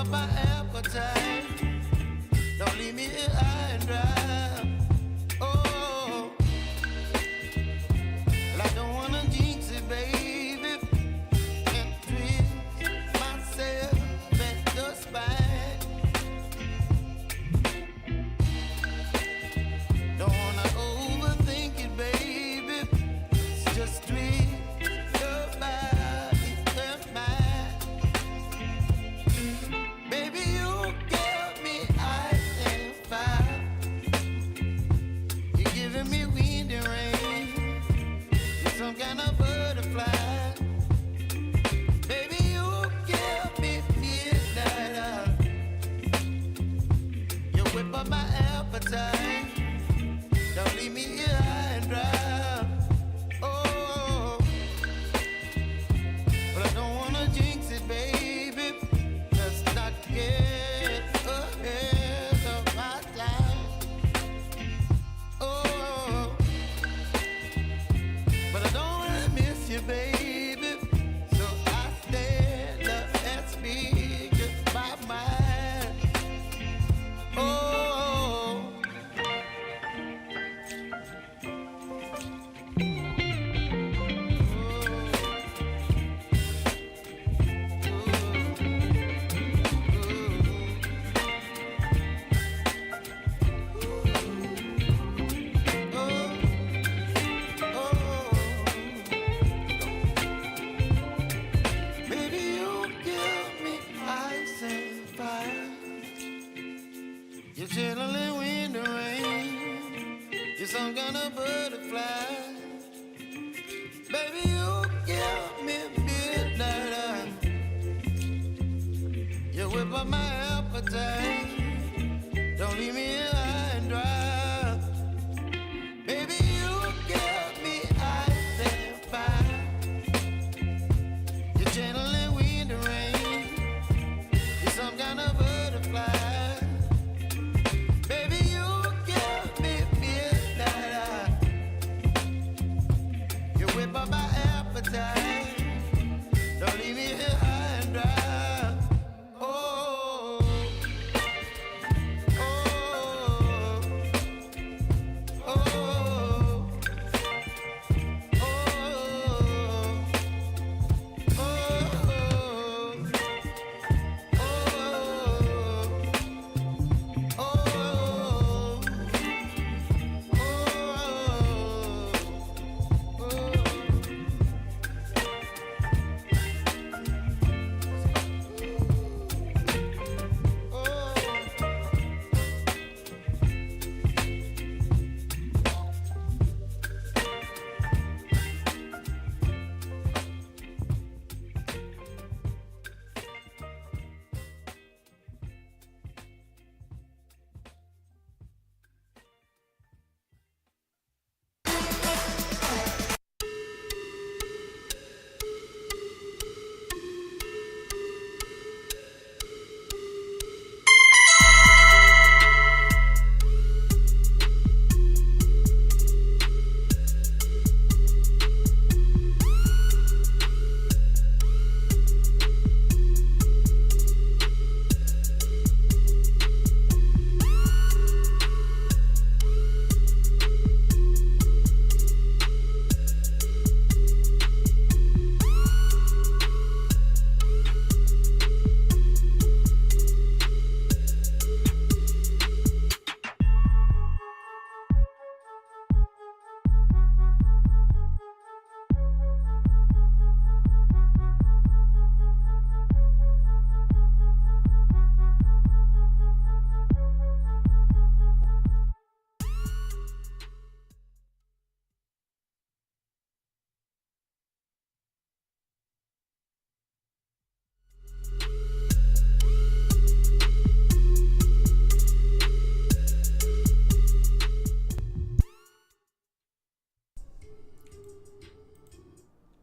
up my appetite. Don't leave me here high and dry. Oh, well, I don't wanna jinx it, baby. Can't twist myself at the spine. Don't wanna overthink it, baby. It's just twist your body and mine. Baby, you give me ice and fire. You're giving me wind and rain. You're some kind of butterfly. Baby, you give me midnight. You whip up my appetite. Don't leave me here high and dry. Oh, but I don't wanna jinx it, baby. Let's not get ahead of my time. Oh, but I don't wanna miss you, baby. So I stand up and speak just my mind. Oh. Baby, you give me ice and fire. You're chilling wind and rain. You're some kind of butterfly. Baby, you give me midnight. You whip up my appetite. Don't leave me here high and dry. Baby, you give me ice and fire. You're channeling wind and rain. You're some kind of butterfly. Baby, you give me midnight. You whip up my appetite. Don't leave me here high and dry. Oh, oh, oh, oh,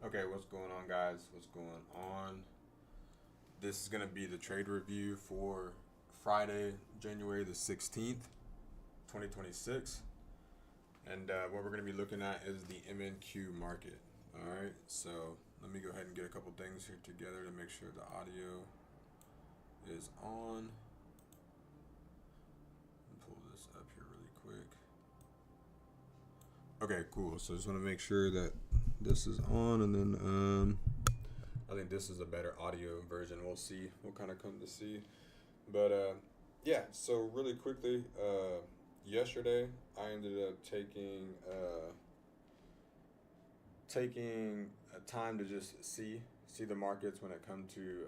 Okay, what's going on, guys? What's going on? This is going to be the trade review for Friday, January the 16th, 2026. And what we're going to be looking at is the MNQ market. All right, so let me go ahead and get a couple things here together to make sure the audio is on. Pull this up here really quick. Okay, cool. So just want to make sure that this is on, and then I think this is a better audio version. We'll see. We'll kind of come to see. But yeah, so really quickly, yesterday I ended up taking a time to just see the markets when it come to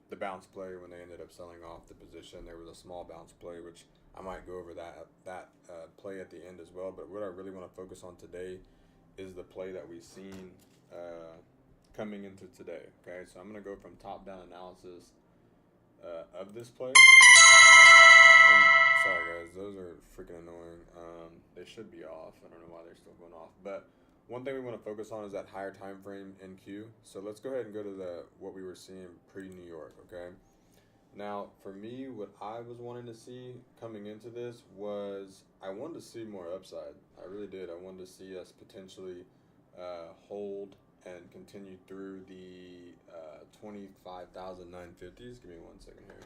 the bounce play. When they ended up selling off the position, there was a small bounce play, which I might go over that play at the end as well. But what I really want to focus on today is the play that we've seen coming into today. Okay, so I'm gonna go from top-down analysis of this play. And, sorry guys, those are freaking annoying. They should be off. I don't know why they're still going off. But one thing we want to focus on is that higher time frame NQ. So let's go ahead and go to what we were seeing pre-New York. Okay. Now, for me, what I was wanting to see coming into this was I wanted to see more upside. I really did. I wanted to see us potentially hold and continue through the 25,950s. Give me 1 second here.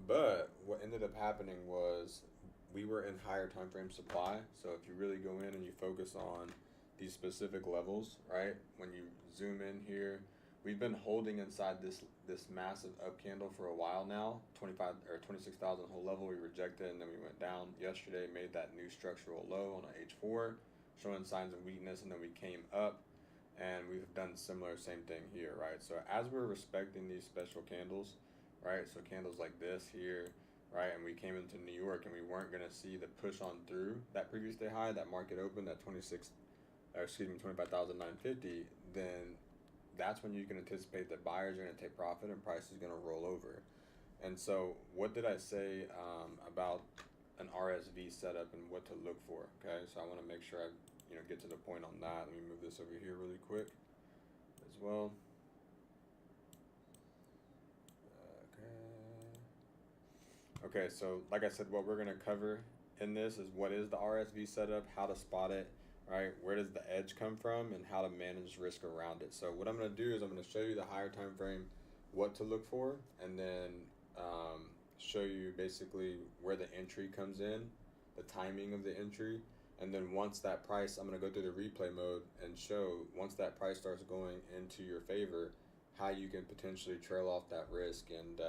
But what ended up happening was we were in higher time frame supply. So if you really go in and you focus on these specific levels, right? When you zoom in here, we've been holding inside this massive up candle for a while now. 25 or 26,000 whole level we rejected, and then we went down yesterday, made that new structural low on an H4, showing signs of weakness, and then we came up, and we've done same thing here, right? So as we're respecting these special candles, right? So candles like this here, right? And we came into New York, and we weren't gonna see the push on through that previous day high, that market opened at 25,950, then that's when you can anticipate that buyers are going to take profit and price is going to roll over. And so what did I say about an RSV setup and what to look for? Okay, so I want to make sure I get to the point on that. Let me move this over here really quick as well. Okay, so like I said, what we're going to cover in this is what is the RSV setup, how to spot it, right? Where does the edge come from, and how to manage risk around it. So what I'm going to do is I'm going to show you the higher time frame, what to look for, and then show you basically where the entry comes in, the timing of the entry, and then once that price, I'm going to go through the replay mode and show once that price starts going into your favor, how you can potentially trail off that risk and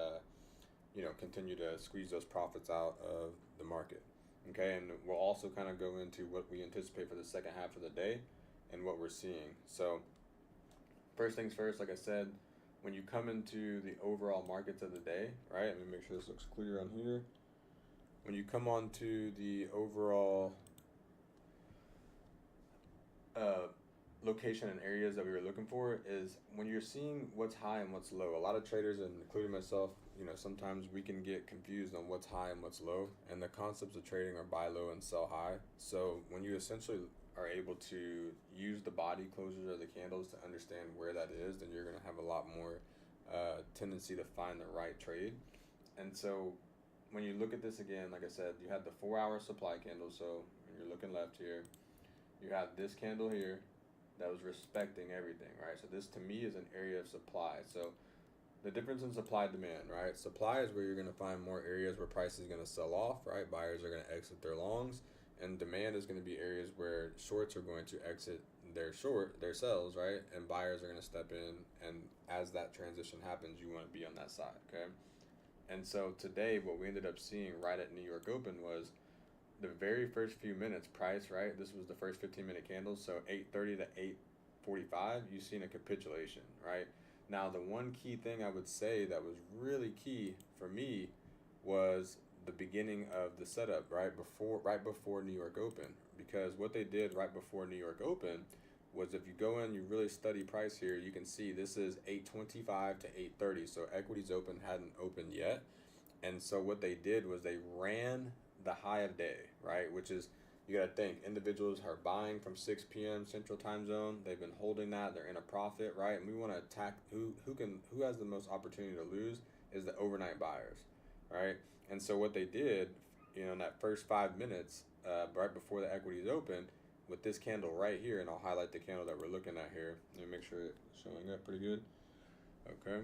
continue to squeeze those profits out of the market. Okay, and we'll also kind of go into what we anticipate for the second half of the day and what we're seeing. So first things first, like I said, when you come into the overall markets of the day, right? Let me make sure this looks clear on here. When you come on to the overall location and areas that we were looking for is when you're seeing what's high and what's low. A lot of traders, and including myself, sometimes we can get confused on what's high and what's low, and the concepts of trading are buy low and sell high. So when you essentially are able to use the body closures of the candles to understand where that is, then you're going to have a lot more tendency to find the right trade. And so when you look at this again, like I said, you had the 4-hour supply candle. So when you're looking left here, you have this candle here that was respecting everything, right? So this to me is an area of supply. So the difference in supply and demand, right? Supply is where you're going to find more areas where price is going to sell off, right? Buyers are going to exit their longs, and demand is going to be areas where shorts are going to exit their sells, right? And buyers are going to step in, and as that transition happens, you want to be on that side, okay? And so today, what we ended up seeing right at New York Open was the very first few minutes price, right? This was the first 15-minute candles, so 8:30 to 8:45, you've seen a capitulation, right? Now, the one key thing I would say that was really key for me was the beginning of the setup right before New York Open, because what they did right before New York Open was, if you go in, you really study price here, you can see this is 8:25 to 8:30, so equities open hadn't opened yet. And so what they did was they ran the high of day, right? Which is, you got to think, individuals are buying from 6 p.m. Central Time Zone. They've been holding that. They're in a profit, right? And we want to attack who has the most opportunity to lose is the overnight buyers, right? And so what they did, in that first 5 minutes, right before the equities open, with this candle right here, and I'll highlight the candle that we're looking at here. Let me make sure it's showing up pretty good. Okay.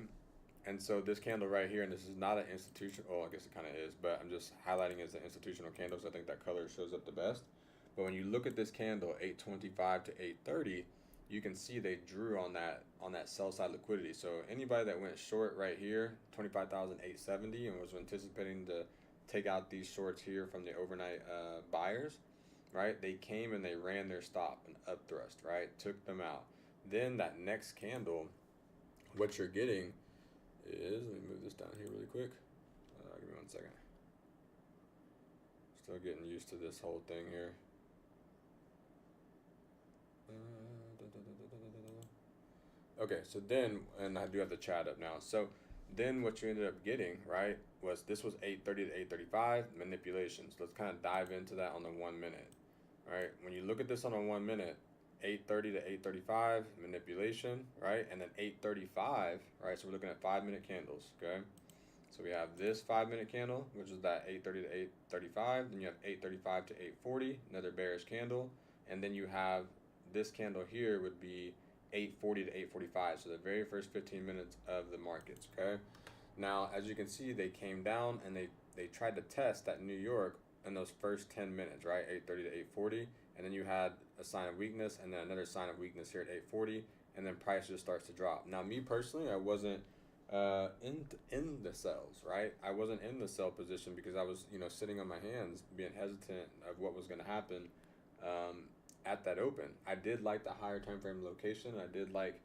And so this candle right here, and this is not an institutional, oh, I guess it kind of is, but I'm just highlighting as an institutional candle, so I think that color shows up the best. But when you look at this candle, 825 to 830, you can see they drew on that sell side liquidity. So anybody that went short right here, 25,870, and was anticipating to take out these shorts here from the overnight buyers, right? They came and they ran their stop and up thrust, right? Took them out. Then that next candle, what you're getting is, let me move this down here really quick. Give me 1 second. Still getting used to this whole thing here. Okay, so then, and I do have the chat up now. So then what you ended up getting, right, was this was 830 to 835 manipulations. Let's kind of dive into that on the 1 minute. Right, when you look at this on a 1 minute, 830 to 835 manipulation, right, and then 835, right, so we're looking at 5-minute candles. Okay, so we have this 5-minute candle, which is that 830 to 835, then you have 835 to 840, another bearish candle, and then you have this candle here would be 840 to 845, so the very first 15 minutes of the markets. Okay, now as you can see, they came down and they tried to test that New York in those first 10 minutes, right, 830 to 840, and then you had a sign of weakness and then another sign of weakness here at 840, and then price just starts to drop. Now me personally, I wasn't in the sells, right? I wasn't in the sell position because I was, sitting on my hands, being hesitant of what was going to happen at that open. I did like the higher time frame location. I did like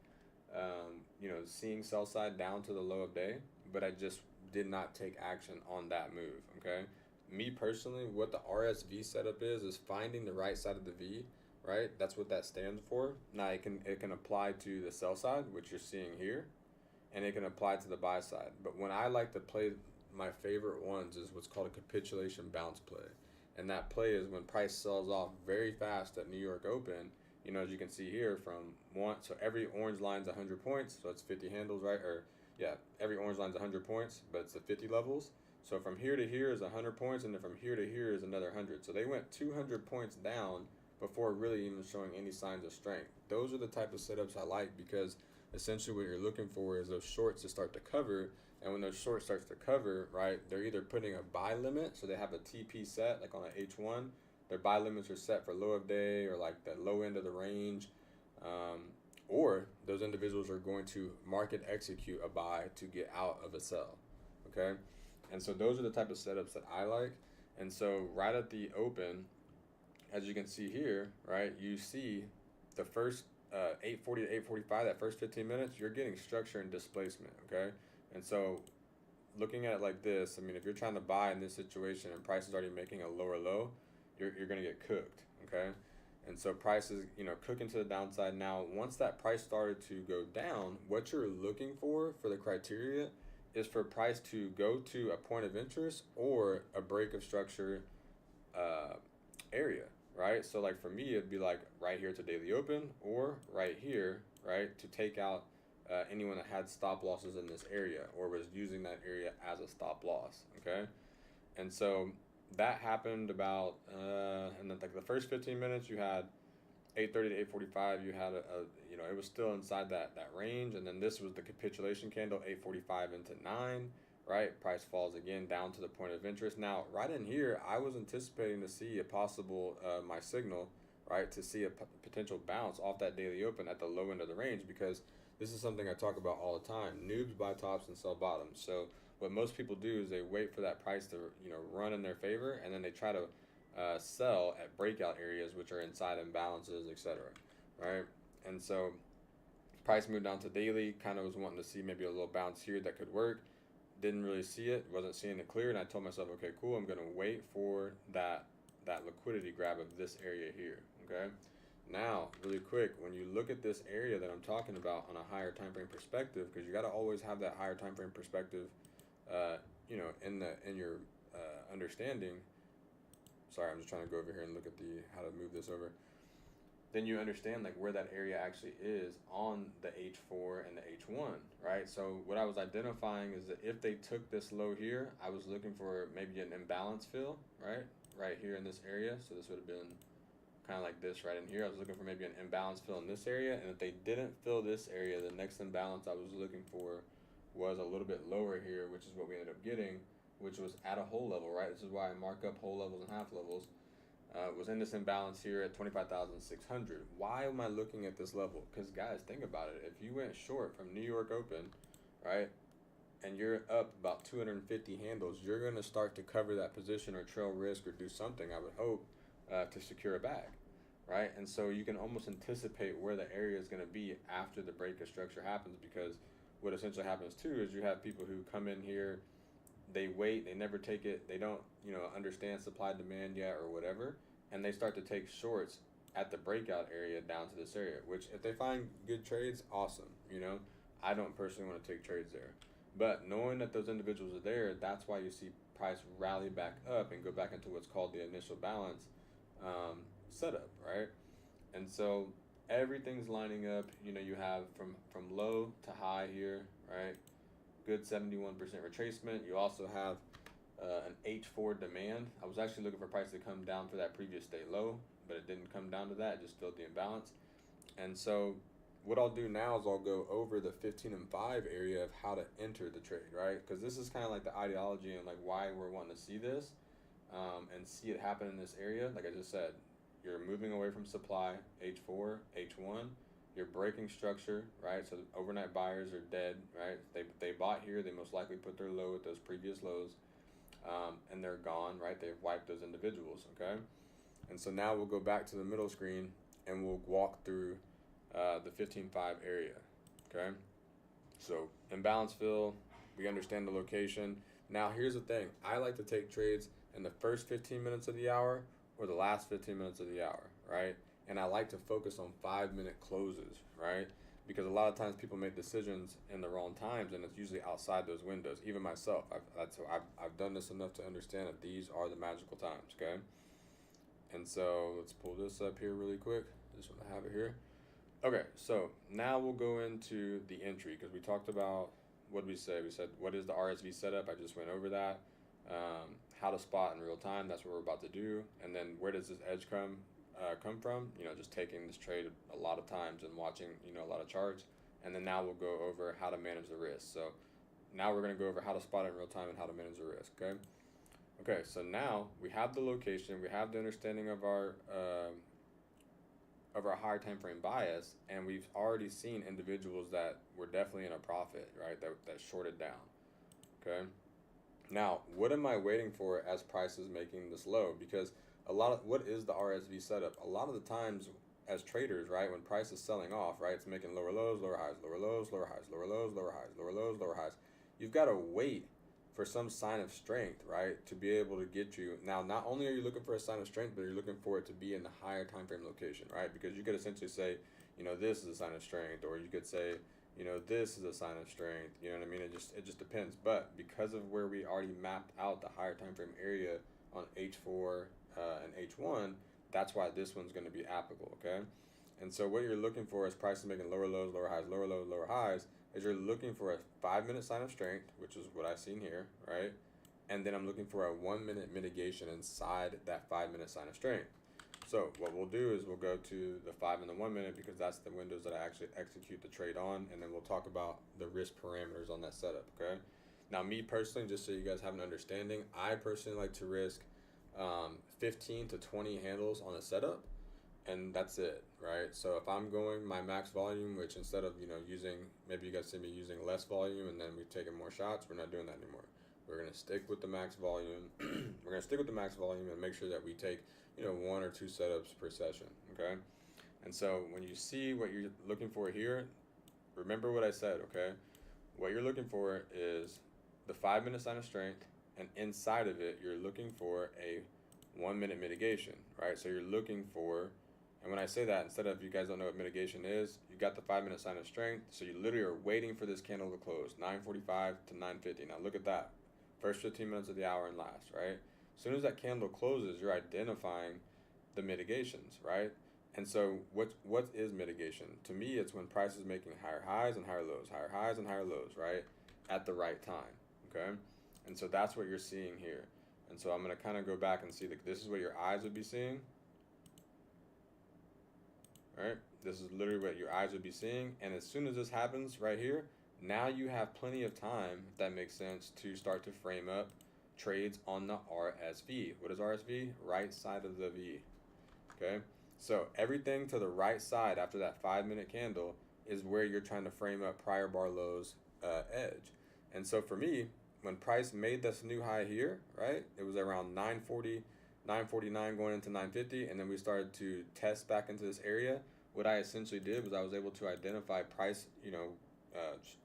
seeing sell side down to the low of day, but I just did not take action on that move. Okay, me personally, what the RSV setup is finding the right side of the V, right? That's what that stands for. Now it can apply to the sell side, which you're seeing here, and it can apply to the buy side. But when I like to play, my favorite ones is what's called a capitulation bounce play. And that play is when price sells off very fast at New York Open, as you can see here from one, so every orange line's 100 points, so it's 50 handles, right? Or yeah, every orange line's 100 points, but it's the 50 levels. So from here to here is 100 points, and then from here to here is another 100. So they went 200 points down before really even showing any signs of strength. Those are the type of setups I like, because essentially what you're looking for is those shorts to start to cover. And when those shorts starts to cover, right, they're either putting a buy limit, so they have a TP set, like on an H1. Their buy limits are set for low of day or like the low end of the range. Or those individuals are going to market execute a buy to get out of a sell. Okay? And so those are the type of setups that I like. And so right at the open, as you can see here, right, you see the first 840 to 845, that first 15 minutes, you're getting structure and displacement. Okay? And so looking at it like this, I mean, if you're trying to buy in this situation and price is already making a lower low, you're going to get cooked. Okay? And so price is, cooking to the downside. Now, once that price started to go down, what you're looking for the criteria is for price to go to a point of interest or a break of structure area, right? So like for me, it'd be like right here to daily open or right here, right, to take out anyone that had stop losses in this area or was using that area as a stop loss. Okay, and so that happened about and then like the first 15 minutes you had 830 to 845, you had it was still inside that range, and then this was the capitulation candle, 845 into 9, right? Price falls again down to the point of interest. Now right in here, I was anticipating to see a possible my signal, right, to see a potential bounce off that daily open at the low end of the range, because this is something I talk about all the time. Noobs buy tops and sell bottoms. So what most people do is they wait for that price to run in their favor, and then they try to sell at breakout areas, which are inside imbalances, etc. Right? And so price moved down to daily, kind of was wanting to see maybe a little bounce here that could work. Didn't really see it, wasn't seeing it clear, and I told myself, okay, cool, I'm going to wait for that liquidity grab of this area here. Okay? Now, really quick, when you look at this area that I'm talking about on a higher time frame perspective, because you got to always have that higher time frame perspective, in your understanding. Sorry, I'm just trying to go over here and look at how to move this over. Then you understand like where that area actually is on the H4 and the H1, right? So what I was identifying is that if they took this low here, I was looking for maybe an imbalance fill, right here in this area. So this would have been kind of like this right in here. I was looking for maybe an imbalance fill in this area, and if they didn't fill this area, the next imbalance I was looking for was a little bit lower here, which is what we ended up getting, which was at a whole level, right? This is why I mark up whole levels and half levels. Was in this imbalance here at 25,600. Why am I looking at this level? Because guys, think about it. If you went short from New York Open, right, and you're up about 250 handles, you're going to start to cover that position or trail risk or do something, I would hope, to secure a bag, right? And so you can almost anticipate where the area is going to be after the break of structure happens, because what essentially happens too is you have people who come in here, they wait, they never take it, they don't, understand supply demand yet or whatever, and they start to take shorts at the breakout area down to this area, which if they find good trades, awesome. I don't personally want to take trades there. But knowing that those individuals are there, that's why you see price rally back up and go back into what's called the initial balance setup, right? And so everything's lining up. You have from low to high here, right? Good 71% retracement. You also have an H4 demand. I was actually looking for price to come down for that previous day low, but it didn't come down to that. It just filled the imbalance. And so what I'll do now is I'll go over the 15 and 5 area of how to enter the trade, right? Because this is kind of like the ideology and like why we're wanting to see this and see it happen in this area. Like I just said, you're moving away from supply, H4, H1. You're breaking structure, right? So overnight buyers are dead, right? They bought here. They most likely put their low at those previous lows, and they're gone, right? They've wiped those individuals, okay? And so now we'll go back to the middle screen and we'll walk through the 15.5 area, okay? So imbalance fill, we understand the location. Now here's the thing, I like to take trades in the first 15 minutes of the hour or the last 15 minutes of the hour, right? And I like to focus on 5-minute closes, right? Because a lot of times people make decisions in the wrong times, and it's usually outside those windows. Even myself, I've done this enough to understand that these are the magical times, okay? And so let's pull this up here really quick. Just want to have it here. Okay, so now we'll go into the entry, because we talked about, what did we say? We said, what is the RSV setup? I just went over that. How to spot in real time, that's what we're about to do. And then where does this edge come from? Just taking this trade a lot of times and watching, a lot of charts. And then now we'll go over how to manage the risk. So now we're going to go over how to spot it in real time and how to manage the risk, okay? Okay, so now we have the location, we have the understanding of our higher time frame bias, and we've already seen individuals that were definitely in a profit, right? That shorted down, okay? Now, what am I waiting for as price is making this low? Because what is the RSV setup? A lot of the times as traders, right, when price is selling off, right, it's making lower lows, lower highs, lower lows, lower highs, lower lows, lower highs, lower lows, lower highs. You've got to wait for some sign of strength, right, to be able to get you. Now, not only are you looking for a sign of strength, but you're looking for it to be in the higher time frame location, right? Because you could essentially say, this is a sign of strength, or you could say, this is a sign of strength. You know what I mean? It just depends. But because of where we already mapped out the higher time frame area on H4 and H1, that's why this one's going to be applicable, okay? And so what you're looking for is prices making lower lows, lower highs, lower lows, lower highs, is you're looking for a 5-minute sign of strength, which is what I've seen here, right? And then I'm looking for a 1-minute mitigation inside that 5-minute sign of strength. So what we'll do is we'll go to the 5 and the 1 minute, because that's the windows that I actually execute the trade on, and then we'll talk about the risk parameters on that setup, okay? Now me personally, just so you guys have an understanding, I personally like to risk 15 to 20 handles on a setup, and that's it, right? So if I'm going my max volume, which instead of using, maybe you guys see me using less volume and then we've taken more shots, we're not doing that anymore. We're going to stick with the max volume. We're going to stick with the max volume and make sure that we take 1 or 2 setups per session, okay? And so when you see what you're looking for here, remember what I said, okay? What you're looking for is the 5-minute sign of strength, and inside of it you're looking for a 1-minute mitigation, right? So you're looking for, and when I say that, instead of, you guys don't know what mitigation is, you got the 5-minute sign of strength, so you literally are waiting for this candle to close, 9:45 to 9:50. Now look at that, first 15 minutes of the hour and last, right? As soon as that candle closes, you're identifying the mitigations, right? And so what is mitigation? To me, it's when price is making higher highs and higher lows, higher highs and higher lows, right? At the right time, okay? And so that's what you're seeing here. And so I'm going to kind of go back and see that this is what your eyes would be seeing. Right? This is literally what your eyes would be seeing. And as soon as this happens right here, Now you have plenty of time, if that makes sense, to start to frame up trades on the RSV. What is RSV? Right side of the V. Okay, so everything to the right side after that 5-minute candle is where you're trying to frame up prior bar lows edge. And so for me, when price made this new high here, right, it was around 940, 949 going into 950, and then we started to test back into this area. What I essentially did was I was able to identify price,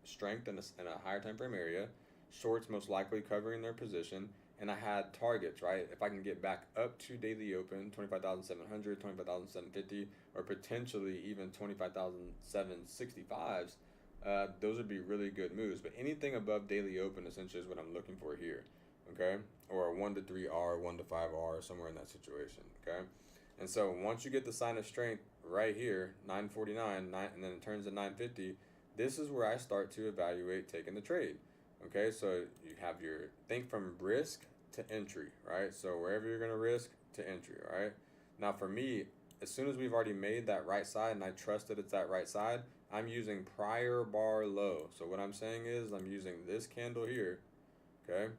strength in a higher time frame area, shorts most likely covering their position, and I had targets, right? If I can get back up to daily open, 25,700, 25,750, or potentially even 25,765s, those would be really good moves. But anything above daily open essentially is what I'm looking for here, okay? Or a 1 to 3R, 1 to 5R, somewhere in that situation, okay? And so once you get the sign of strength right here, 949, and then it turns to 950, this is where I start to evaluate taking the trade. Okay, so you have your think from risk to entry, right? So wherever you're gonna risk to entry, right? Now for me, as soon as we've already made that right side and I trust that it's that right side, I'm using prior bar low. So what I'm saying is I'm using this candle here, okay?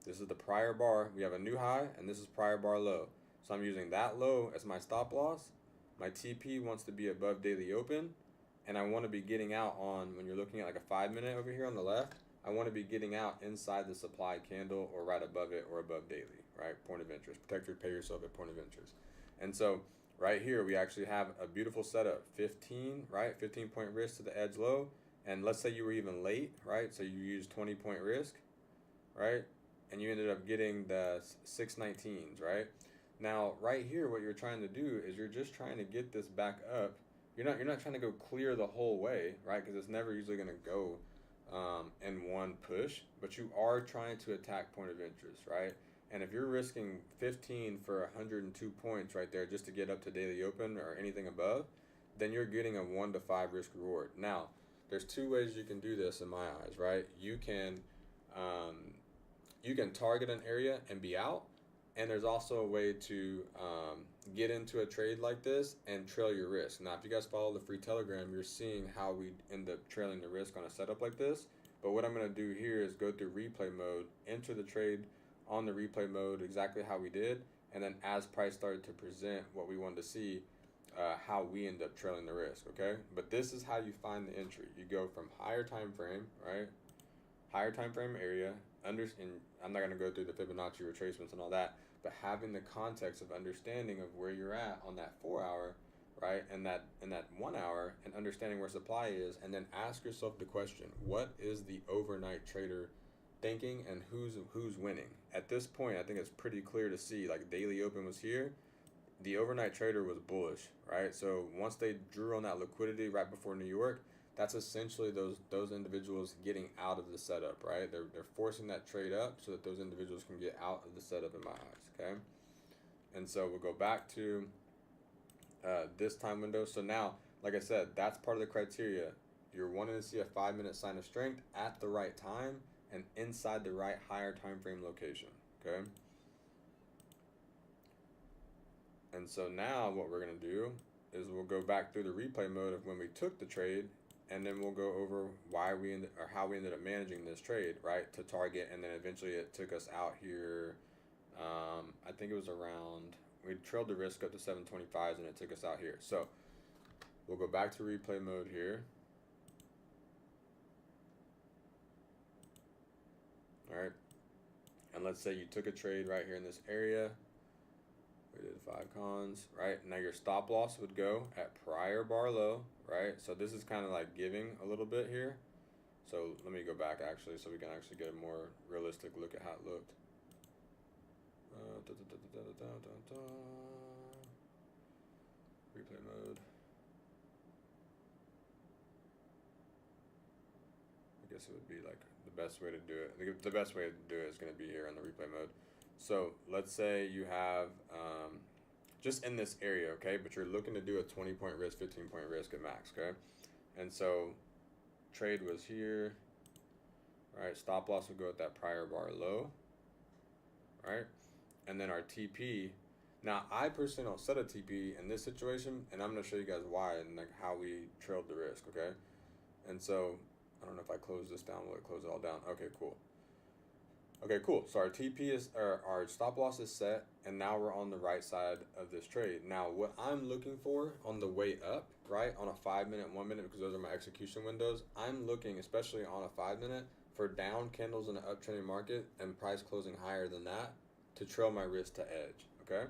This is the prior bar. We have a new high and this is prior bar low. So I'm using that low as my stop loss. My TP wants to be above daily open, and I want to be getting out on, when you're looking at like a 5-minute over here on the left, I want to be getting out inside the supply candle or right above it or above daily, right? Point of interest. Protect or pay yourself at point of interest. And so right here, we actually have a beautiful setup. 15, right? 15-point risk to the edge low. And let's say you were even late, right? So you used 20-point risk, right? And you ended up getting the 619s, right? Now, right here, what you're trying to do is you're just trying to get this back up. You're not trying to go clear the whole way, right? Because it's never usually going to go in one push, but you are trying to attack point of interest, right? And if you're risking 15 for 102 points right there just to get up to daily open or anything above, then you're getting a 1 to 5 risk reward. Now, there's two ways you can do this in my eyes, right? You can target an area and be out, and there's also a way to get into a trade like this and trail your risk. Now, if you guys follow the free Telegram, you're seeing how we end up trailing the risk on a setup like this. But what I'm going to do here is go through replay mode, enter the trade on the replay mode exactly how we did, and then as price started to present what we wanted to see, how we end up trailing the risk, okay? But this is how you find the entry. You go from higher time frame, right? Higher time frame area, and I'm not going to go through the Fibonacci retracements and all that, but having the context of understanding of where you're at on that 4 hour, right, and that 1 hour, and understanding where supply is, and then ask yourself the question: what is the overnight trader thinking, and who's winning? At this point, I think it's pretty clear to see, like, daily open was here. The overnight trader was bullish, right? So once they drew on that liquidity right before New York, that's essentially those individuals getting out of the setup, right? They're forcing that trade up so that those individuals can get out of the setup in my eyes, okay? And so we'll go back to this time window. So now, like I said, that's part of the criteria. You're wanting to see a 5-minute sign of strength at the right time and inside the right higher time frame location, okay? And so now what we're gonna do is we'll go back through the replay mode of when we took the trade, and then we'll go over how we ended up managing this trade, right, to target, and then eventually it took us out here. I think it was around, we trailed the risk up to 725s, and it took us out here. So we'll go back to replay mode here. All right, and let's say you took a trade right here in this area. We did 5 cons, right? Now your stop loss would go at prior bar low, right? So this is kind of like giving a little bit here. So let me go back actually so we can actually get a more realistic look at how it looked. Replay mode. I guess it would be like the best way to do it. The best way to do it is going to be here in the replay mode. So let's say you have just in this area, okay, but you're looking to do a 20-point risk, 15-point risk at max, okay? And so trade was here, right? Stop loss would go at that prior bar low, right? And then our TP. Now, I personally don't set a TP in this situation, and I'm going to show you guys why and like how we trailed the risk, okay? And so I don't know if I close this down, will it close it all down? Okay, cool. Okay, cool. So our TP is, or our stop loss is set, and now we're on the right side of this trade. Now, what I'm looking for on the way up, right, on a 5 minute, 1 minute, because those are my execution windows, I'm looking, especially on a 5 minute, for down candles in an uptrending market and price closing higher than that to trail my risk to edge, okay?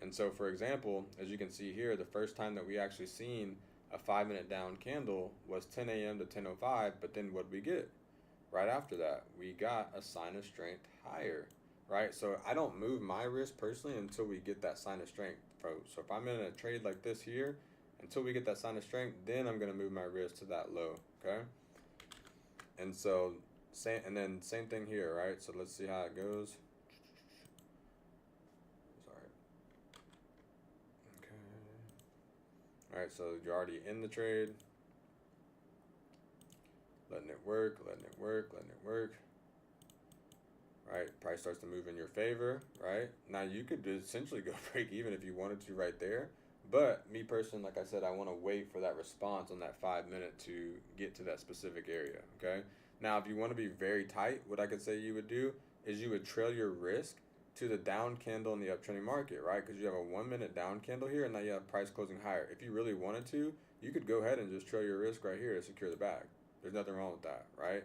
And so, for example, as you can see here, the first time that we actually seen a 5 minute down candle was 10 a.m. to 10:05, but then what did we get? Right after that, we got a sign of strength higher, right? So I don't move my risk personally until we get that sign of strength. So if I'm in a trade like this here, until we get that sign of strength, then I'm gonna move my risk to that low, okay? And so, same thing here, right? So let's see how it goes. Sorry. Okay. All right, so you're already in the trade. Letting it work, letting it work, letting it work. Right, price starts to move in your favor, right? Now you could essentially go break even if you wanted to right there. But me personally, like I said, I want to wait for that response on that 5 minute to get to that specific area, okay? Now, if you want to be very tight, what I could say you would do is you would trail your risk to the down candle in the uptrending market, right? Because you have a 1 minute down candle here, and now you have price closing higher. If you really wanted to, you could go ahead and just trail your risk right here to secure the bag. There's nothing wrong with that, right?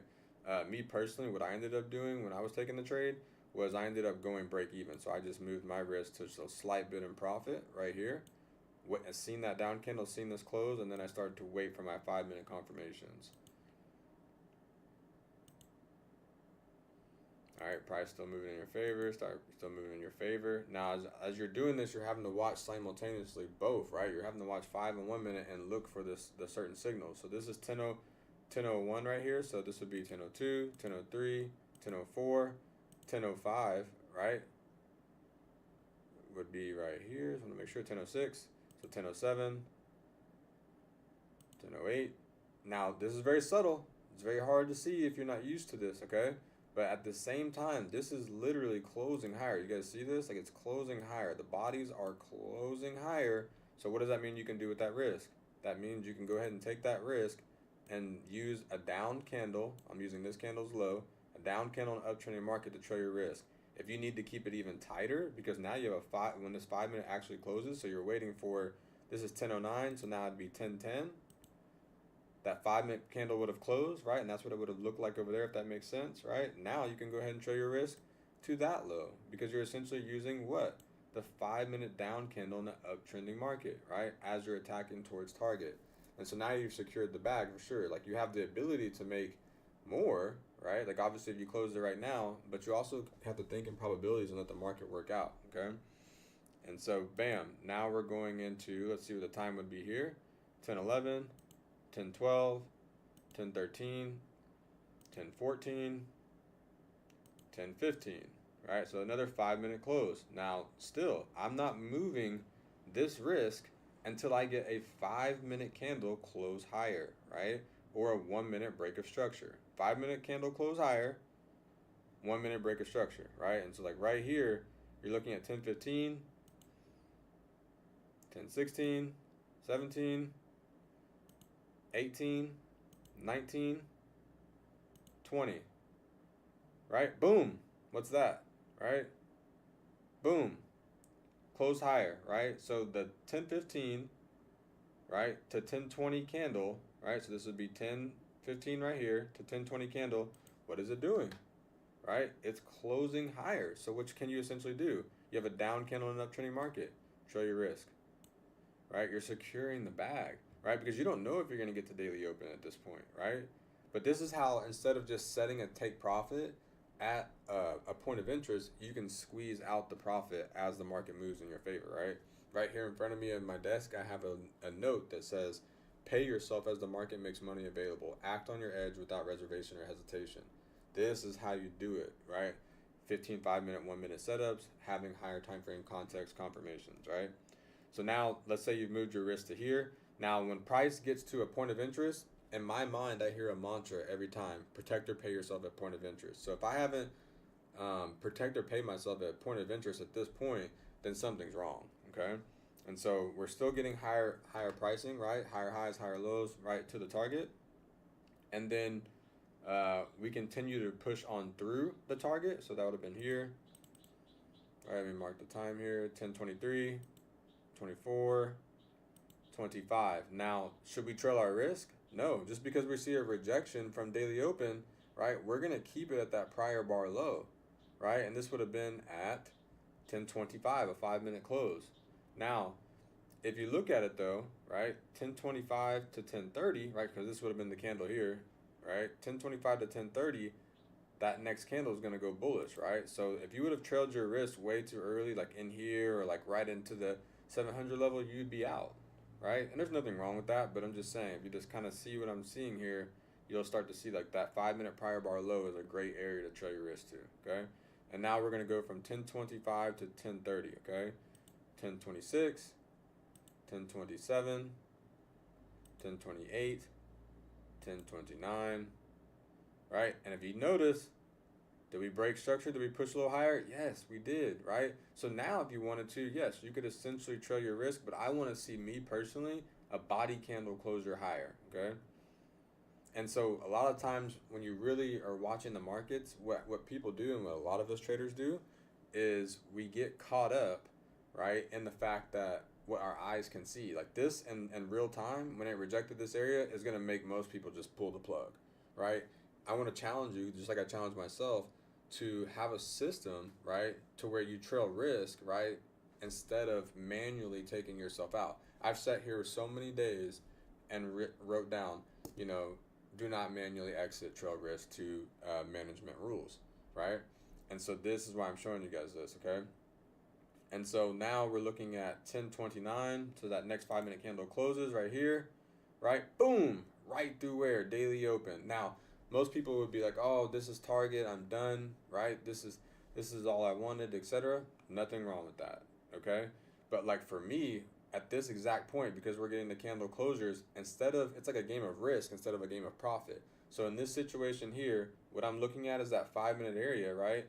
Me personally, what I ended up doing when I was taking the trade was I ended up going break even. So I just moved my risk to a slight bit in profit right here. Seen that down candle, seen this close, and then I started to wait for my 5 minute confirmations. All right, price still moving in your favor, still moving in your favor. Now, as you're doing this, you're having to watch simultaneously both, right? You're having to watch 5 and 1 minute and look for the certain signals. So this is 10:01 right here, so this would be 10:02, 10:03, 10:04, 10:05, right? Would be right here. So I want to make sure 10:06, so 10:07, 10:08. Now this is very subtle. It's very hard to see if you're not used to this, okay? But at the same time, this is literally closing higher. You guys see this? Like it's closing higher. The bodies are closing higher. So what does that mean you can do with that risk? That means you can go ahead and take that risk and use a down candle. I'm using this candle's low, a down candle in an uptrending market to trail your risk. If you need to keep it even tighter, because now you have when this 5 minute actually closes, so you're waiting for, this is 10:09, so now it'd be 10:10. That 5 minute candle would have closed, right? And that's what it would have looked like over there, if that makes sense, right? Now you can go ahead and trail your risk to that low because you're essentially using what? The 5 minute down candle in the uptrending market, right? As you're attacking towards target. And so now you've secured the bag for sure. Like you have the ability to make more, right? Like obviously if you close it right now, but you also have to think in probabilities and let the market work out, okay? And so bam, now we're going into, let's see what the time would be here. 10:11, 10:12, 10:13, 10:14, 10:15, right? So another 5 minute close. Now still, I'm not moving this risk until I get a 5 minute candle close higher, right? Or a 1 minute break of structure. 5 minute candle close higher, 1 minute break of structure, right? And so like right here, you're looking at 10:15, 10:16, 17, 18, 19, 20, right? Boom. What's that, right? Boom. Close higher, right? So the 10:15, right, to 10:20 candle, right? So this would be 10:15 right here to 10:20 candle. What is it doing, right? It's closing higher. So which can you essentially do? You have a down candle in an uptrending market. Trail your risk, right? You're securing the bag, right? Because you don't know if you're going to get to daily open at this point, right? But this is how, instead of just setting a take profit at a point of interest, you can squeeze out the profit as the market moves in your favor, right? Right here in front of me on my desk, I have a note that says, pay yourself as the market makes money available. Act on your edge without reservation or hesitation. This is how you do it, right? 15 5-minute, 1 minute setups, having higher time frame context confirmations, right? So now let's say you've moved your risk to here. Now when price gets to a point of interest, in my mind, I hear a mantra every time: protect or pay yourself at point of interest. So if I haven't protect or pay myself at point of interest at this point, then something's wrong, okay? And so we're still getting higher pricing, right? Higher highs, higher lows, right to the target. And then We continue to push on through the target, so that would have been here. All right, let me mark the time here, 10:23, 24, 25. Now, should we trail our risk? No, just because we see a rejection from daily open, right, we're going to keep it at that prior bar low, right? And this would have been at 10:25, a 5-minute close. Now, if you look at it though, right, 10:25 to 10:30, right, because this would have been the candle here, right, 10:25 to 10:30, that next candle is going to go bullish, right? So if you would have trailed your risk way too early, like in here or like right into the 700 level, you'd be out, right? And there's nothing wrong with that, but I'm just saying, if you just kind of see what I'm seeing here, you'll start to see like that 5-minute prior bar low is a great area to trail your risk to, okay? And now we're going to go from 10:25 to 10:30, okay? 10:26, 10:27, 10:28, 10:29, right? And if you notice, did we break structure? Did we push a little higher? Yes, we did, right? So now if you wanted to, yes, you could essentially trail your risk, but I want to see, me personally, a body candle closure higher, okay? And so a lot of times when you really are watching the markets, what people do and what a lot of us traders do is we get caught up, right, in the fact that what our eyes can see. Like this in real time, when it rejected this area, is going to make most people just pull the plug, right? I want to challenge you, just like I challenged myself, to have a system, right, to where you trail risk, right, instead of manually taking yourself out. I've sat here so many days and wrote down, you know, do not manually exit trail risk to management rules, right? And so this is why I'm showing you guys this, okay? And so now we're looking at 10:29, so that next 5-minute candle closes right here, right? Boom, right through where? Daily open. Now, most people would be like, oh, this is target, I'm done, right? This is all I wanted, etc. Nothing wrong with that, okay? But like for me, at this exact point, because we're getting the candle closures, it's like a game of risk instead of a game of profit. So in this situation here, what I'm looking at is that 5-minute area, right?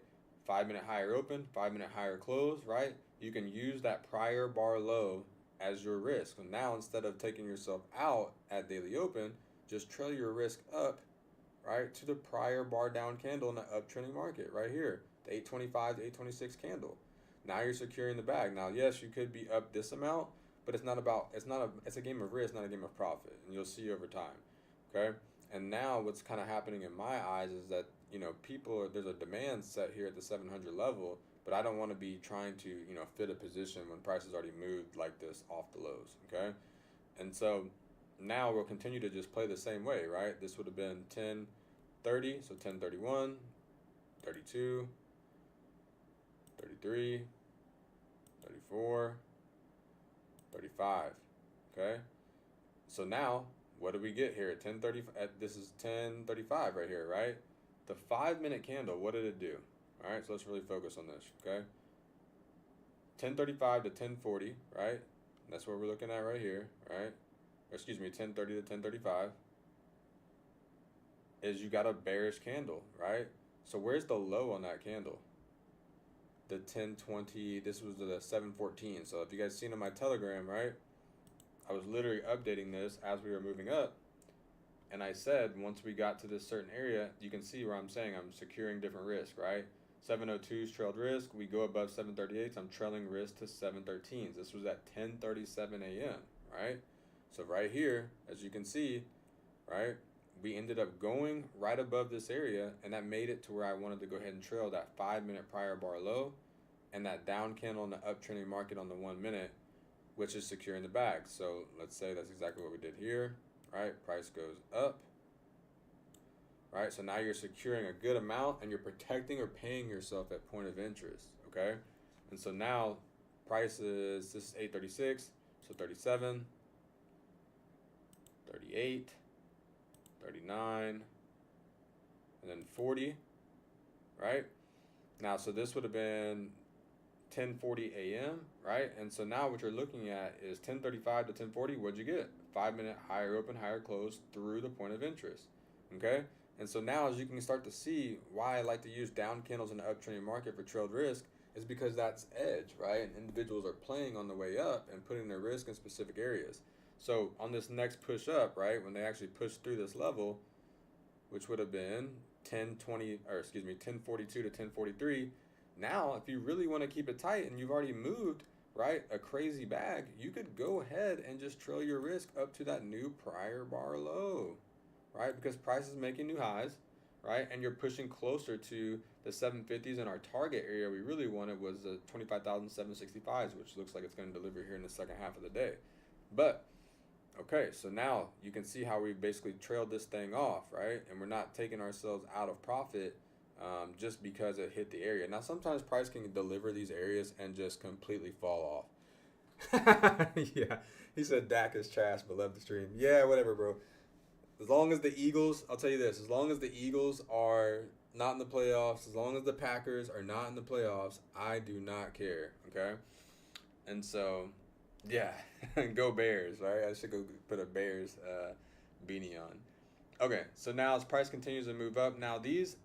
5-minute higher open, 5-minute higher close, right? You can use that prior bar low as your risk. So now instead of taking yourself out at daily open, just trail your risk up, right, to the prior bar down candle in the uptrending market right here, the 825 to 826 candle. Now you're securing the bag. Now, yes, you could be up this amount, but it's a game of risk, not a game of profit, and you'll see over time, okay? And now what's kind of happening in my eyes is that, you know, there's a demand set here at the 700 level, but I don't want to be trying to, you know, fit a position when prices already moved like this off the lows, okay? And so now we'll continue to just play the same way, right? This would have been 10:30, so 10:31, 32, 33, 34, 35, okay? So now, what do we get here at 10:30? This is 10:35 right here, right? The 5-minute candle, what did it do? All right, so let's really focus on this, okay? 10:35 to 10:40, right? That's what we're looking at right here, right? Or excuse me, 10:30 to 10:35 is you got a bearish candle, right? So where's the low on that candle? The 10:20, this was the 7:14. So if you guys seen on my Telegram, right? I was literally updating this as we were moving up. And I said, once we got to this certain area, you can see where I'm saying I'm securing different risk, right? 702's trailed risk. We go above 738s. I'm trailing risk to 713s. This was at 10:37 a.m., right? So right here, as you can see, right, we ended up going right above this area, and that made it to where I wanted to go ahead and trail that 5-minute prior bar low and that down candle in the uptrending market on the 1 minute, which is securing the bag. So let's say that's exactly what we did here, right? Price goes up, right? So now you're securing a good amount and you're protecting or paying yourself at point of interest, okay? And so now price is, this is 836, so 37, 38, 39, and then 40, right? Now, so this would have been 10:40 a.m., right? And so now what you're looking at is 10:35 to 10:40. What'd you get? 5-minute higher open, higher close through the point of interest, okay? And so now, as you can start to see, why I like to use down candles in the uptrending market for trailed risk is because that's edge, right? And individuals are playing on the way up and putting their risk in specific areas. So on this next push up, right, when they actually push through this level, which would have been 1042 to 1043. Now, if you really want to keep it tight and you've already moved, right, a crazy bag, you could go ahead and just trail your risk up to that new prior bar low, right? Because price is making new highs, right? And you're pushing closer to the 750s, and our target area we really wanted was the 25,765s, which looks like it's going to deliver here in the second half of the day. But okay, so now you can see how we basically trailed this thing off, right? And we're not taking ourselves out of profit just because it hit the area. Now, sometimes price can deliver these areas and just completely fall off. Yeah, he said Dak is trash, but love the stream. Yeah, whatever, bro. As long as the Eagles, I'll tell you this, as long as the Eagles are not in the playoffs, as long as the Packers are not in the playoffs, I do not care, okay? And so, yeah, go Bears, right? I should go put a Bears beanie on. Okay, so now as price continues to move up, now these,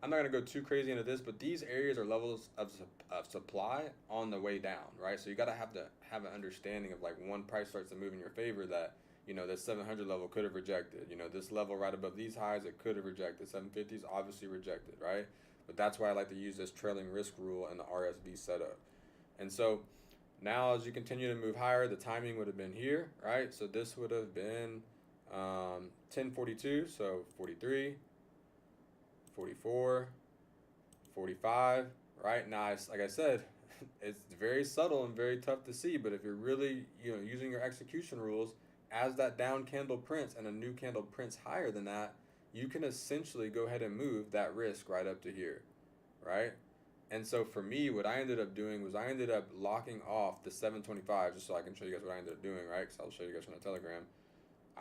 I'm not going to go too crazy into this, but these areas are levels of supply on the way down, right? So you got to have an understanding of, like, when price starts to move in your favor, that, you know, this 700 level could have rejected. You know, this level right above these highs, it could have rejected. 750s obviously rejected, right? But that's why I like to use this trailing risk rule in the RSV setup. And so now as you continue to move higher, the timing would have been here, right? So this would have been 1042, so 43, 44, 45, right? Now, like I said, it's very subtle and very tough to see, but if you're really, you know, using your execution rules, as that down candle prints and a new candle prints higher than that, you can essentially go ahead and move that risk right up to here, right? And so for me, what I ended up doing was I ended up locking off the 725, just so I can show you guys what I ended up doing, right? Because I'll show you guys on the Telegram.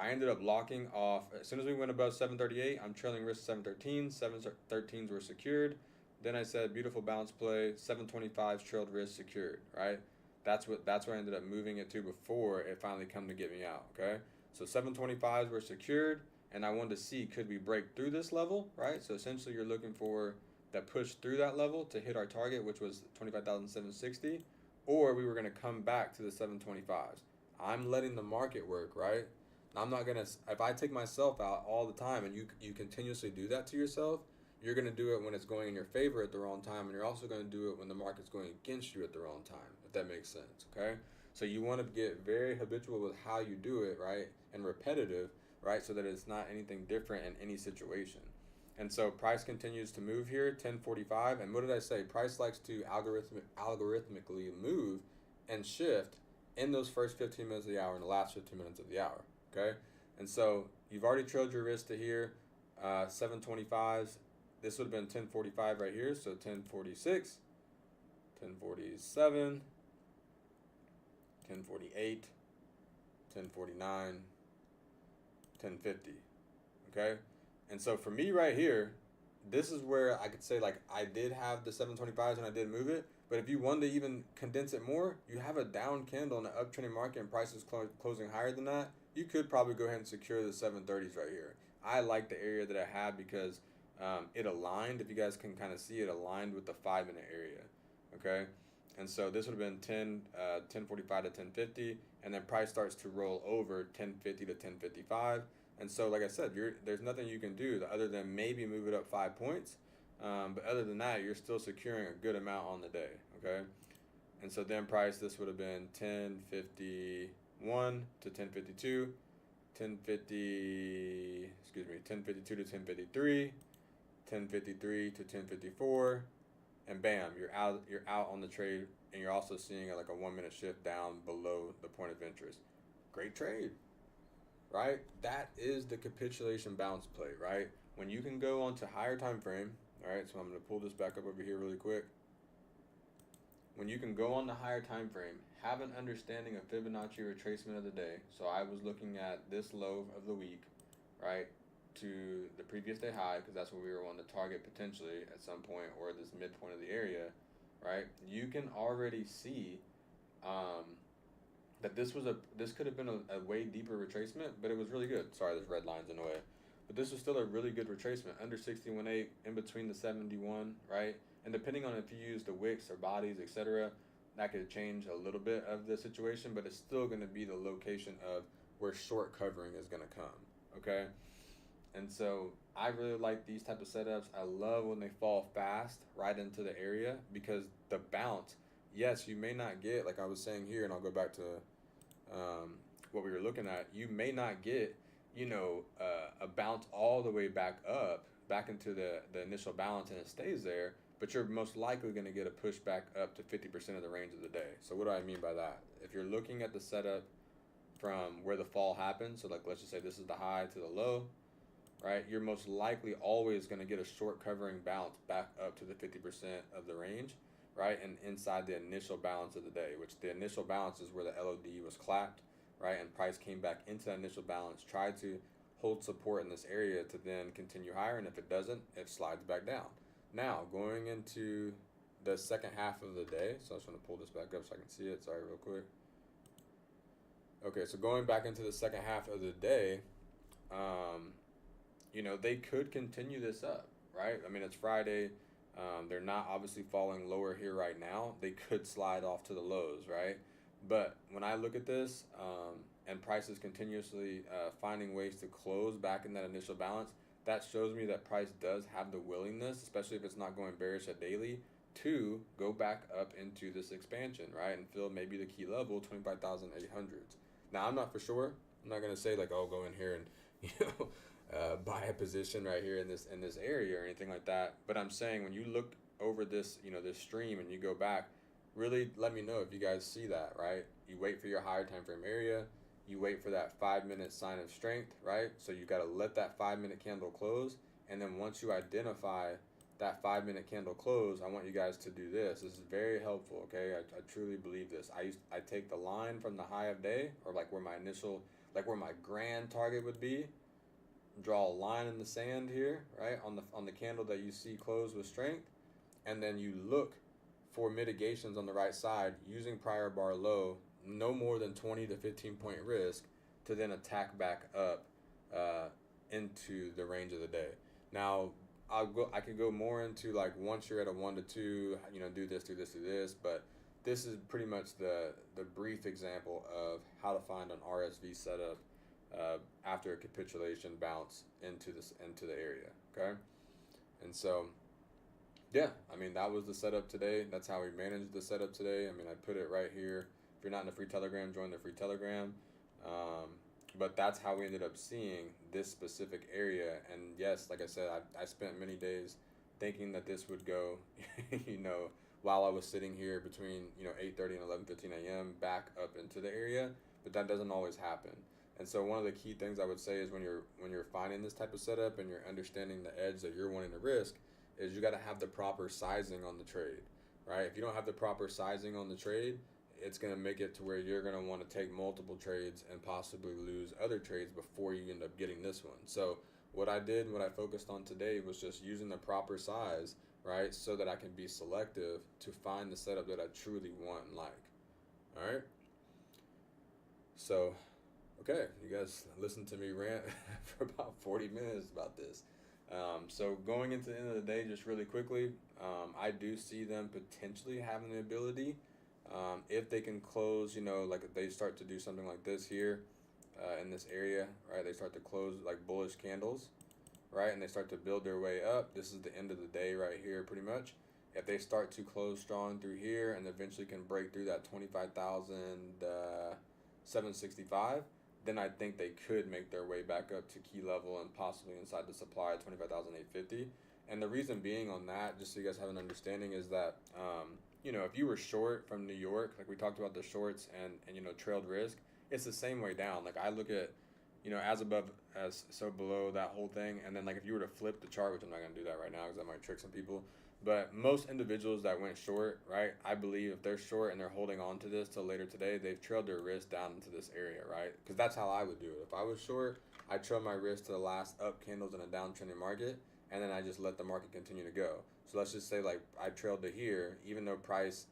I ended up locking off, as soon as we went above 738, I'm trailing risk 713, 713s were secured. Then I said, beautiful bounce play, 725s trailed risk secured, right? That's where I ended up moving it to before it finally come to get me out, okay? So 725s were secured, and I wanted to see, could we break through this level, right? So essentially you're looking for that push through that level to hit our target, which was 25,760, or we were going to come back to the 725s. I'm letting the market work, right? I'm not going to, if I take myself out all the time and you continuously do that to yourself, you're going to do it when it's going in your favor at the wrong time, and you're also going to do it when the market's going against you at the wrong time, if that makes sense, okay? So you want to get very habitual with how you do it, right, and repetitive, right, so that it's not anything different in any situation. And so price continues to move here, 1045, and what did I say? Price likes to algorithmically move and shift in those first 15 minutes of the hour and the last 15 minutes of the hour, okay? And so you've already trailed your risk to here, 725s. This would have been 1045 right here, so 1046, 1047, 1048, 1049, 1050, okay? And so for me right here, this is where I could say, like, I did have the 725s and I did move it, but if you wanted to even condense it more, you have a down candle in an uptrending market and prices closing higher than that, you could probably go ahead and secure the 730s right here. I like the area that I had because it aligned, if you guys can kind of see it, aligned with the 5-minute area, okay? And so this would have been 1045 to 1050, and then price starts to roll over 1050 to 1055. And so, like I said, there's nothing you can do other than maybe move it up 5 points. But other than that, you're still securing a good amount on the day, okay? And so then price, this would have been 1051 to 1052, 1052 to 1053, 1053 to 1054, and bam, you're out on the trade, and you're also seeing like a 1 minute shift down below the point of interest. Great trade, right? That is the capitulation bounce play, right? When you can go onto higher time frame, all right, so I'm going to pull this back up over here really quick. When you can go on the higher time frame, have an understanding of Fibonacci retracement of the day. So I was looking at this low of the week, right, to the previous day high, because that's what we were on the target potentially at some point, or this midpoint of the area, right? You can already see that this could have been a way deeper retracement, but it was really good. Sorry, there's red lines in the way. But this was still a really good retracement, under 61.8, in between the 71, right? And depending on if you use the wicks or bodies, etc., that could change a little bit of the situation, but it's still going to be the location of where short covering is going to come, okay? And so I really like these type of setups. I love when they fall fast right into the area because the bounce, yes, you may not get, like I was saying here, and I'll go back to what we were looking at, you may not get, a bounce all the way back up, back into the initial balance and it stays there, but you're most likely going to get a push back up to 50% of the range of the day. So what do I mean by that? If you're looking at the setup from where the fall happens, so like let's just say this is the high to the low, right? You're most likely always going to get a short covering bounce back up to the 50% of the range, right? And inside the initial balance of the day, which the initial balance is where the LOD was clapped, right? And price came back into that initial balance, tried to hold support in this area to then continue higher. And if it doesn't, it slides back down. Now, going into the second half of the day, so I just want to pull this back up so I can see it. Sorry, real quick. Okay, so going back into the second half of the day, they could continue this up, right? I mean, it's Friday. They're not obviously falling lower here right now. They could slide off to the lows, right? But when I look at this, and price is continuously finding ways to close back in that initial balance, that shows me that price does have the willingness, especially if it's not going bearish at daily, to go back up into this expansion, right? And fill maybe the key level, 25,800s. Now, I'm not for sure. I'm not going to say like, oh, go in here and, buy a position right here in this area or anything like that. But I'm saying when you look over this, this stream and you go back, really let me know if you guys see that, right? You wait for your higher time frame area. You wait for that 5-minute sign of strength, right? So you got to let that 5-minute candle close. And then once you identify that 5-minute candle close, I want you guys to do this. This is very helpful, okay? I truly believe this. I take the line from the high of day, or like where my grand target would be, draw a line in the sand here, right? On the candle that you see close with strength, and then you look for mitigations on the right side using prior bar low, no more than 20 to 15 point risk, to then attack back up into the range of the day. Now, I could go more into like once you're at a 1 to 2, do this, but this is pretty much the brief example of how to find an RSV setup after a capitulation bounce into the area, okay? And so, yeah, I mean, that was the setup today. That's how we managed the setup today. I mean, I put it right here. If you're not in the free Telegram, join the free Telegram. But that's how we ended up seeing this specific area. And yes, like I said, I spent many days thinking that this would go, while I was sitting here between, 8:30 and 11:15 a.m. back up into the area. But that doesn't always happen. And so one of the key things I would say is when you're finding this type of setup and you're understanding the edge that you're wanting to risk, is you got to have the proper sizing on the trade, right? If you don't have the proper sizing on the trade, it's going to make it to where you're going to want to take multiple trades and possibly lose other trades before you end up getting this one. So what I focused on today was just using the proper size, right? So that I can be selective to find the setup that I truly want and like. All right. So, okay, you guys listened to me rant for about 40 minutes about this. So going into the end of the day, just really quickly, I do see them potentially having the ability, if they can close, like if they start to do something like this here, in this area, right? They start to close like bullish candles, right? And they start to build their way up. This is the end of the day right here, pretty much. If they start to close strong through here and eventually can break through that 25,765, then I think they could make their way back up to key level and possibly inside the supply at 25,850. And the reason being on that, just so you guys have an understanding, is that, if you were short from New York, like we talked about the shorts and trailed risk, it's the same way down. Like I look at, as above, as so below, that whole thing. And then like if you were to flip the chart, which I'm not going to do that right now because that might trick some people. But most individuals that went short, right, I believe if they're short and they're holding on to this till later today, they've trailed their risk down into this area, right? Because that's how I would do it. If I was short, I trail my risk to the last up candles in a downtrending market, and then I just let the market continue to go. So let's just say like I trailed to here, even though price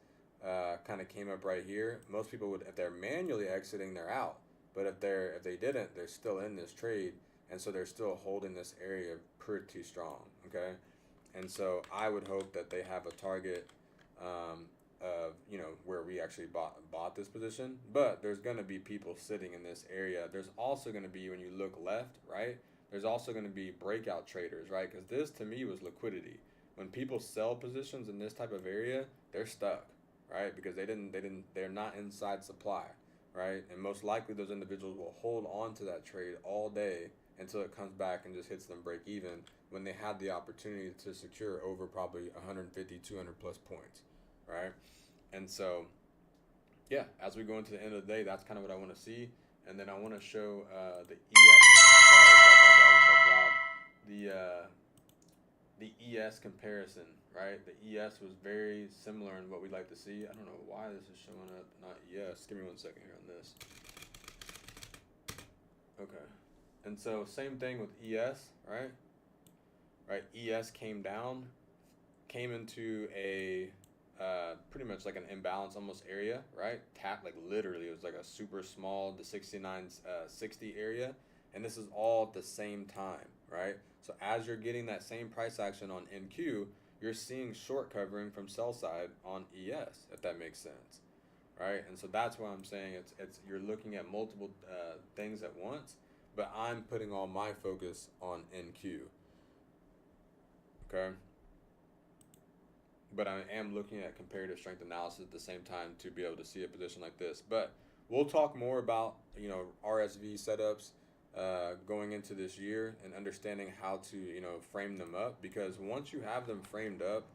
kind of came up right here. Most people would, if they're manually exiting, they're out. But if they didn't, they're still in this trade, and so they're still holding this area pretty strong, okay? And so I would hope that they have a target of, where we actually bought this position. But there's going to be people sitting in this area. There's also going to be, when you look left, right, there's also going to be breakout traders, right? Because this to me was liquidity. When people sell positions in this type of area, they're stuck, right? Because they're not inside supply, right? And most likely those individuals will hold on to that trade all day until it comes back and just hits them break even when they had the opportunity to secure over probably 150, 200 plus points, right? And so, yeah, as we go into the end of the day, that's kind of what I want to see. And then I want to show the the ES comparison, right? The ES was very similar in what we'd like to see. I don't know why this is showing up, not ES. Give me 1 second here on this. Okay. And so same thing with ES, right? Right, ES came down, came into a pretty much like an imbalance almost area, right? Tap, like literally, it was like a super small, the 69.60 area, and this is all at the same time, right? So as you're getting that same price action on NQ, you're seeing short covering from sell side on ES, if that makes sense, right? And so that's why I'm saying it's you're looking at multiple things at once, but I'm putting all my focus on NQ, okay? But I am looking at comparative strength analysis at the same time to be able to see a position like this. But we'll talk more about, you know, RSV setups going into this year and understanding how to, you know, frame them up, because once you have them framed up,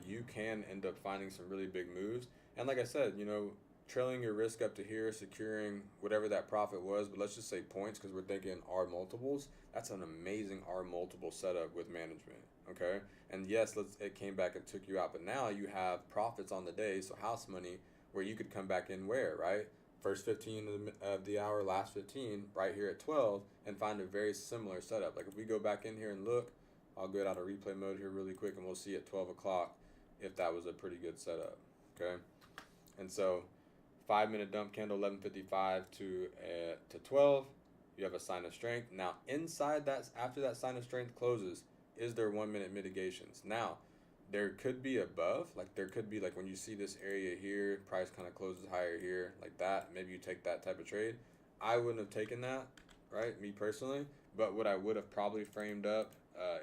you can end up finding some really big moves. And like I said, you know, trailing your risk up to here, securing whatever that profit was, but let's just say points because we're thinking R multiples. That's an amazing R multiple setup with management, okay? And yes, it came back and took you out, but now you have profits on the day, so house money, where you could come back in where, right? First 15 of the hour, last 15, right here at 12, and find a very similar setup. Like if we go back in here and look, I'll go out of replay mode here really quick, and we'll see at 12 o'clock if that was a pretty good setup, okay? And so 5-minute dump candle, 11:55 to 12. You have a sign of strength. Now inside that, after that sign of strength closes, is there 1 minute mitigations? Now there could be above, like there could be like when you see this area here, price kind of closes higher here, like that. Maybe you take that type of trade. I wouldn't have taken that, right? Me personally. But what I would have probably framed up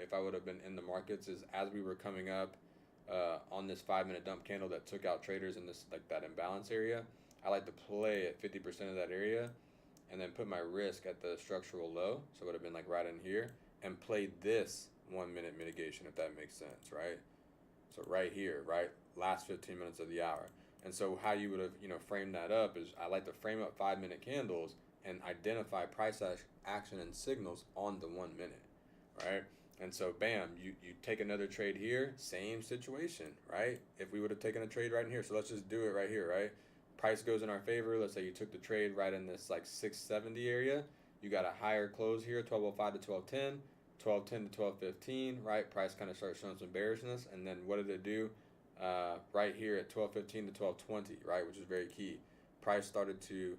if I would have been in the markets is as we were coming up on this 5-minute dump candle that took out traders in this like that imbalance area. I like to play at 50% of that area and then put my risk at the structural low. So it would have been like right in here and play this 1 minute mitigation, if that makes sense, right? So right here, right? Last 15 minutes of the hour. And so how you would have, you know, framed that up is I like to frame up 5-minute candles and identify price action and signals on the 1 minute, right? And so bam, you take another trade here, same situation, right? If we would have taken a trade right in here, so let's just do it right here, right? Price goes in our favor. Let's say you took the trade right in this like 670 area. You got a higher close here, 1205 to 1210, 1210 to 1215, right? Price kind of starts showing some bearishness. And then what did it do? Right here at 1215 to 1220, right? Which is very key. Price started to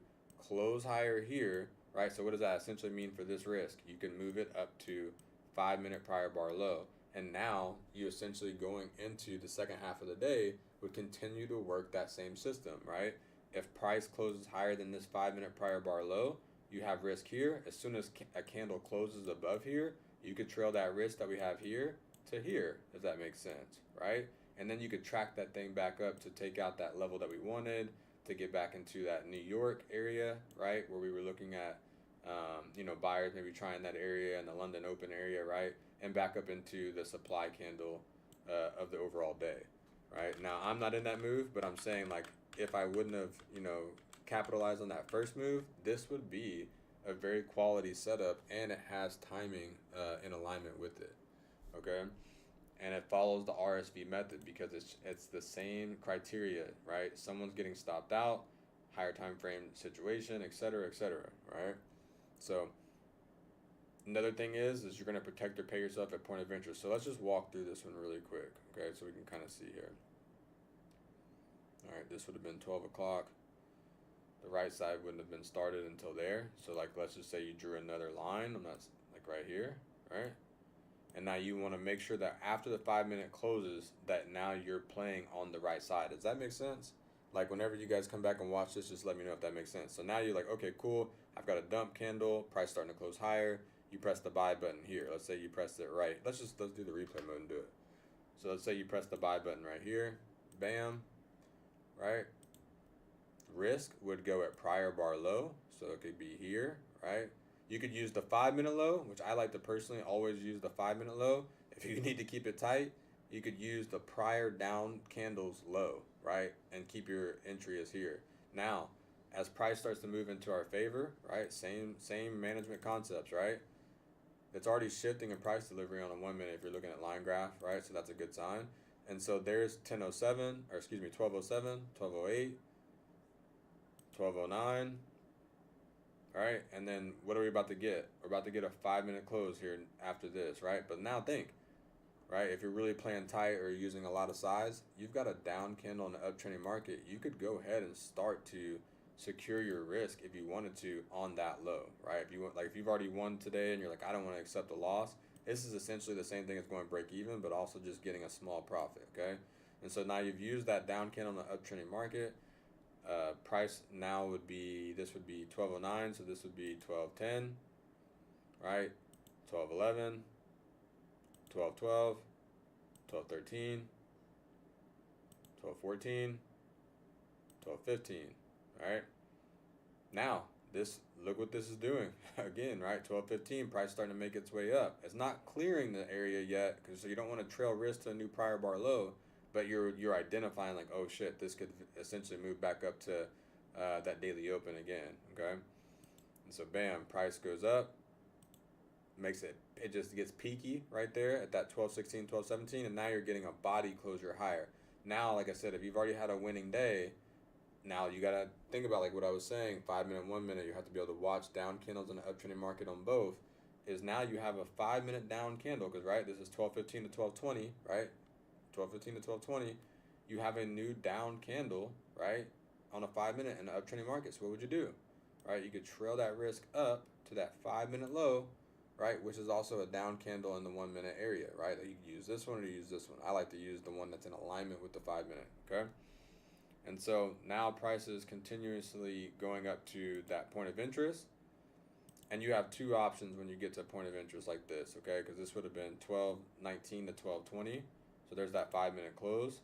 close higher here, right? So what does that essentially mean for this risk? You can move it up to 5-minute prior bar low. And now you essentially going into the second half of the day would continue to work that same system, right? If price closes higher than this 5-minute prior bar low, you have risk here. As soon as a candle closes above here, you could trail that risk that we have here to here, if that makes sense, right? And then you could track that thing back up to take out that level that we wanted, to get back into that New York area, right? Where we were looking at, you know, buyers maybe trying that area and the London open area, right? And back up into the supply candle of the overall day, right? Now, I'm not in that move, but I'm saying like if I wouldn't have, you know, capitalized on that first move, this would be a very quality setup, and it has timing in alignment with it, okay? And it follows the RSV method because it's the same criteria, right? Someone's getting stopped out, higher time frame situation, et cetera, right? So another thing is you're going to protect or pay yourself at point of interest. So let's just walk through this one really quick, okay? So we can kind of see here. All right, this would have been 12 o'clock. The right side wouldn't have been started until there. So like, let's just say you drew another line. I'm not like right here, right? And now you want to make sure that after the 5-minute closes that now you're playing on the right side. Does that make sense? Like whenever you guys come back and watch this, just let me know if that makes sense. So now you're like, okay, cool. I've got a dump candle, price starting to close higher. you press the buy button here. Let's say you pressed it right. Let's do the replay mode and do it. So let's say you press the buy button right here. Bam. Right? Risk would go at prior bar low. So it could be here, right? You could use the 5-minute low, which I like to personally always use the 5-minute low. If you need to keep it tight, you could use the prior down candles low, right? And keep your entry as here. Now, as price starts to move into our favor, right? Same management concepts, right? It's already shifting in price delivery on a 1 minute if you're looking at line graph, right? So that's a good sign. And so there's 1207, 1208, 1209, right? And then what are we about to get? We're about to get a 5-minute close here after this, right? But now think, right? If you're really playing tight or using a lot of size, you've got a down candle in the uptrending market. You could go ahead and start to secure your risk if you wanted to on that low, right? If you want, like if you've already won today and you're like, I don't want to accept a loss, this is essentially the same thing as going break even, but also just getting a small profit, okay? And so now you've used that down candle in the uptrending market. Price now would be, this would be 1209, so this would be 1210, right? 1211, 1212, 1213, 1214, 1215, right? Now, look what this is doing. Again, right? 1215, price starting to make its way up. It's not clearing the area yet, because so you don't want to trail risk to a new prior bar low, but you're identifying like, oh shit, this could essentially move back up to that daily open again, okay? And so bam, price goes up, it just gets peaky right there at that 1216, 1217, and now you're getting a body closure higher. Now, like I said, if you've already had a winning day, now you gotta think about like what I was saying, 5-minute, 1 minute, you have to be able to watch down candles in the uptrending market on both, is now you have a 5-minute down candle, because right, this is 1215 to 1220, right? 1215 to 1220, you have a new down candle, right, on a 5-minute in the uptrending market. So what would you do, right? You could trail that risk up to that 5-minute low, right, which is also a down candle in the 1 minute area, right? You can use this one or use this one. I like to use the one that's in alignment with the 5-minute, okay? And so now price is continuously going up to that point of interest. And you have two options when you get to a point of interest like this, okay? Because this would have been 1219 to 1220. So there's that 5-minute close.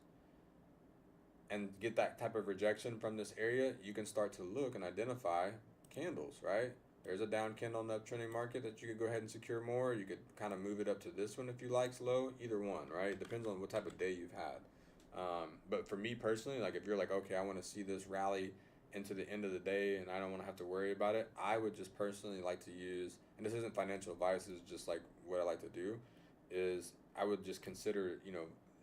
And get that type of rejection from this area, you can start to look and identify candles, right? There's a down candle in the uptrending market that you could go ahead and secure more. You could kind of move it up to this one if you like slow. Either one, right? Depends on what type of day you've had. But for me personally, like if you're like, okay, I want to see this rally into the end of the day and I don't want to have to worry about it, I would just personally like to use, and this isn't financial advice, this is just like what I like to do, is I would just consider,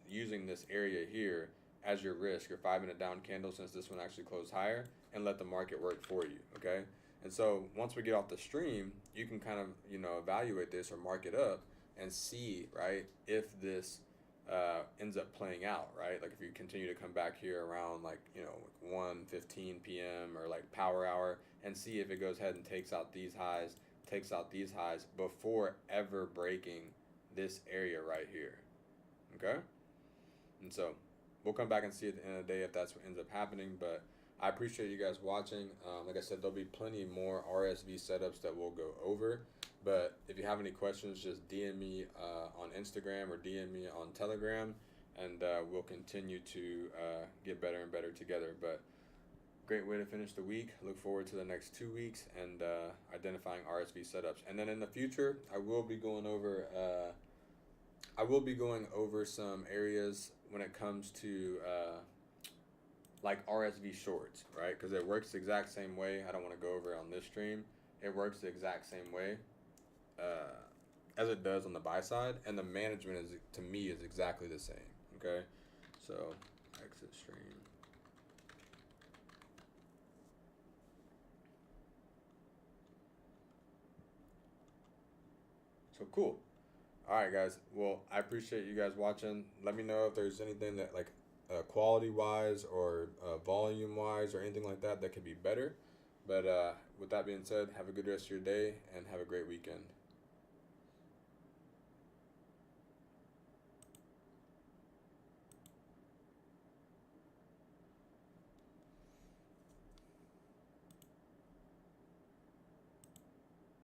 using this area here as your risk, your 5-minute down candle, since this one actually closed higher, and let the market work for you, okay? And so once we get off the stream, you can kind of, evaluate this or mark it up and see, right, if this ends up playing out, right? Like if you continue to come back here around like 1:15 p.m. or like power hour, and see if it goes ahead and takes out these highs before ever breaking this area right here, okay? And so we'll come back and see at the end of the day if that's what ends up happening. But I appreciate you guys watching. Like I said, there'll be plenty more RSV setups that we'll go over. But if you have any questions, just DM me on Instagram or DM me on Telegram, and we'll continue to get better and better together. But great way to finish the week. Look forward to the next 2 weeks and identifying RSV setups. And then in the future, I will be going over some areas when it comes to like RSV shorts, right? Because it works the exact same way. I don't want to go over it on this stream. It works the exact same way as it does on the buy side, and the management is, to me, is exactly the same. Okay, so exit stream. So cool. All right, guys. Well, I appreciate you guys watching. Let me know if there's anything that like quality-wise or volume-wise or anything like that that could be better. But with that being said, have a good rest of your day and have a great weekend.